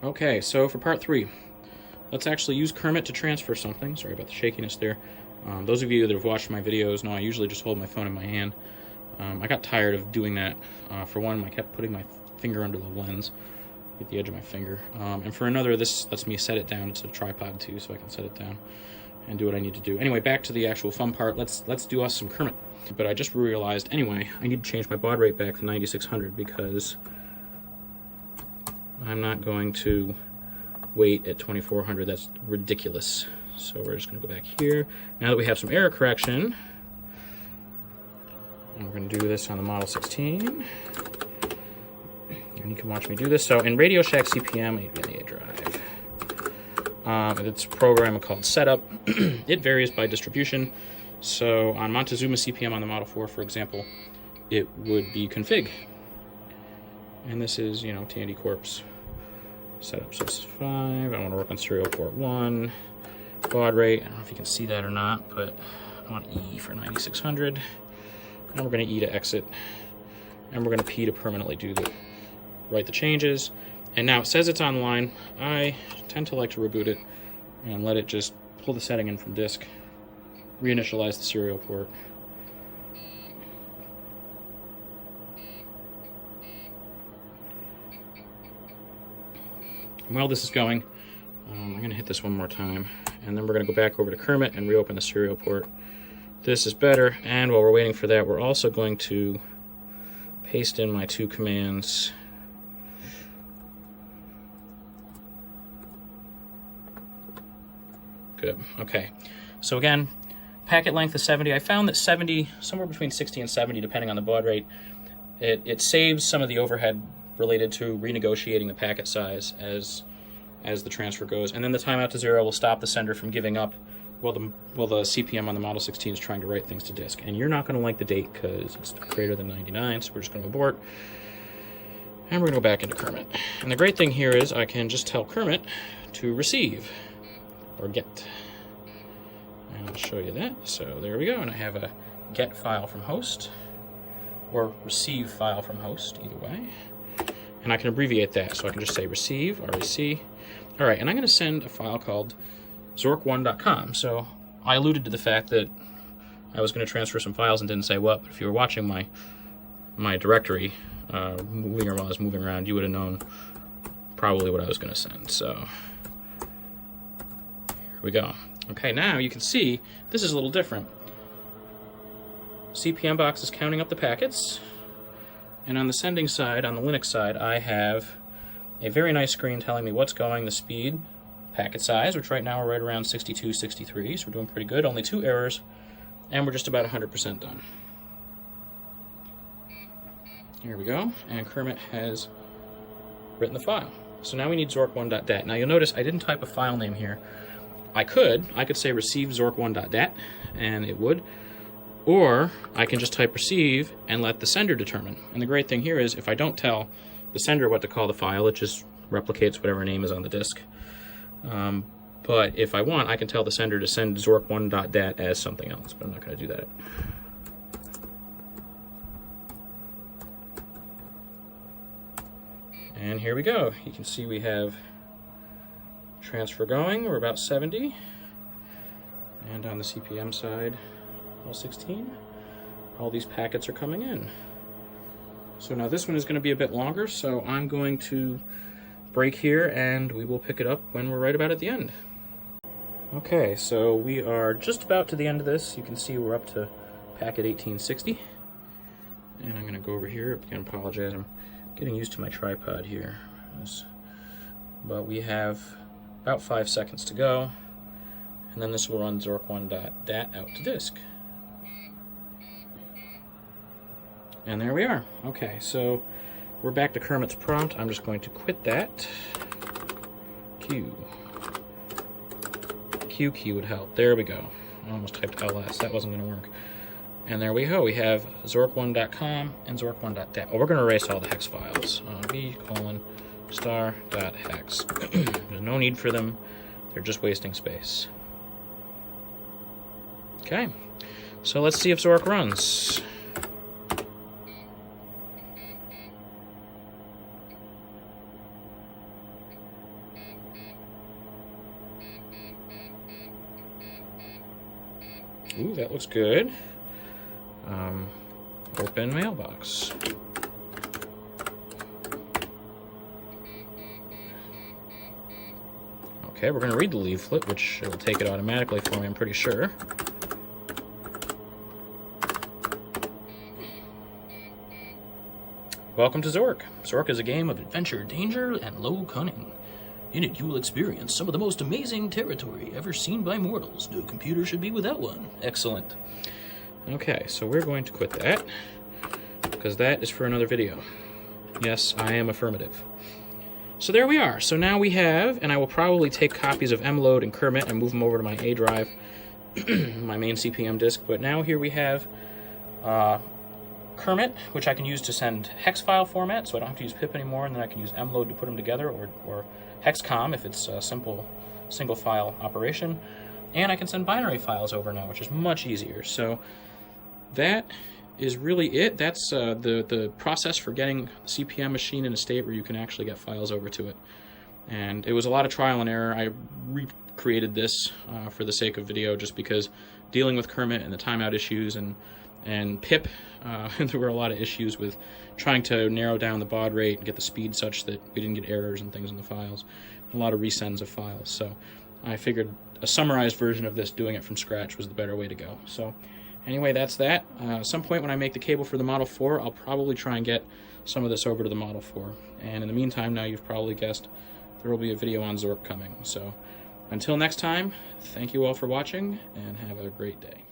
Okay, so for part 3, let's actually use Kermit to transfer something. Sorry about the shakiness there. Those of you that have watched my videos know I usually just hold my phone in my hand. I got tired of doing that. For one, I kept putting my finger under the lens, at the edge of my finger. And for another, this lets me set it down. It's a tripod too, so I can set it down and do what I need to do. Anyway, back to the actual fun part. Let's do us some Kermit. But I just realized, anyway, I need to change my baud rate back to 9600 because I'm not going to wait at 2400. That's ridiculous. So we're just going to go back here. Now that we have some error correction, and we're going to do this on the Model 16. And you can watch me do this. So in Radio Shack CPM, AVNA drive. It's a program called Setup. It varies by distribution. So on Montezuma CPM on the Model 4, for example, it would be config. And this is, you know, Tandy Corp's setup. So this is 5. I want to work on serial port 1. Baud rate, I don't know if you can see that or not, but I want E for 9600. And we're going to E to exit. And we're going to P to permanently write the changes. And now it says it's online. I tend to like to reboot it and let it just pull the setting in from disk, reinitialize the serial port. And while this is going, I'm going to hit this one more time, and then we're going to go back over to Kermit and reopen the serial port. This is better, and while we're waiting for that, we're also going to paste in my 2 commands. Good. Okay. So again, packet length is 70. I found that 70, somewhere between 60 and 70, depending on the baud rate, it saves some of the overhead related to renegotiating the packet size as the transfer goes. And then the timeout to 0 will stop the sender from giving up while the CPM on the Model 16 is trying to write things to disk. And you're not going to like the date because it's greater than 99, so we're just going to abort. And we're going to go back into Kermit. And the great thing here is I can just tell Kermit to receive or get. And I'll show you that. So there we go. And I have a get file from host or receive file from host, either way. And I can abbreviate that. So I can just say receive, REC. All right, and I'm going to send a file called Zork1.com. So I alluded to the fact that I was going to transfer some files and didn't say what, but if you were watching my directory while I was moving around, you would have known probably what I was going to send. So here we go. Okay, now you can see this is a little different. CPM box is counting up the packets, and on the sending side, on the Linux side, I have a very nice screen telling me what's going, the speed, packet size, which right now we're right around 62, 63, so we're doing pretty good. Only 2 errors, and we're just about 100% done. Here we go, and Kermit has written the file. So now we need zork1.dat. Now you'll notice I didn't type a file name here. I could say receive zork1.dat, and it would. Or I can just type receive and let the sender determine. And the great thing here is if I don't tell the sender what to call the file, it just replicates whatever name is on the disk. But if I want, I can tell the sender to send zork1.dat as something else, but I'm not going to do that. And here we go. You can see we have transfer going. We're about 70. And on the CPM side, all 16, all these packets are coming in. So now this one is going to be a bit longer, so I'm going to break here and we will pick it up when we're right about at the end. Okay, so we are just about to the end of this. You can see we're up to packet 1860. And I'm going to go over here. Again, apologize, I'm getting used to my tripod here. But we have about 5 seconds to go. And then this will run zork1.dat out to disk. And there we are. Okay, so we're back to Kermit's prompt. I'm just going to quit that. Q key would help. There we go. I almost typed ls. That wasn't going to work. And there we go. We have zork1.com and zork1.dat. Oh, we're going to erase all the hex files. v:**.hex. There's no need for them. They're just wasting space. Okay, so let's see if Zork runs. Ooh, that looks good. Open mailbox. Okay, we're going to read the leaflet, which will take it automatically for me, I'm pretty sure. Welcome to Zork. Zork is a game of adventure, danger, and low cunning. In it, you will experience some of the most amazing territory ever seen by mortals. No computer should be without one. Excellent. Okay, so we're going to quit that, because that is for another video. Yes, I am affirmative. So there we are. So now we have, and I will probably take copies of mload and Kermit and move them over to my A drive, my main CP/M disk. But now here we have Kermit, which I can use to send hex file format, so I don't have to use pip anymore, and then I can use mload to put them together, or hexcom if it's a simple single file operation. And I can send binary files over now, which is much easier. So that is really it. That's the process for getting the CP/M machine in a state where you can actually get files over to it. And it was a lot of trial and error. I recreated this for the sake of video, just because dealing with Kermit and the timeout issues and pip, there were a lot of issues with trying to narrow down the baud rate and get the speed such that we didn't get errors and things in the files. A lot of resends of files. So I figured a summarized version of this, doing it from scratch, was the better way to go. So anyway, that's that. At some point when I make the cable for the Model 4, I'll probably try and get some of this over to the Model 4. And in the meantime, now you've probably guessed, there will be a video on Zork coming. So until next time, thank you all for watching, and have a great day.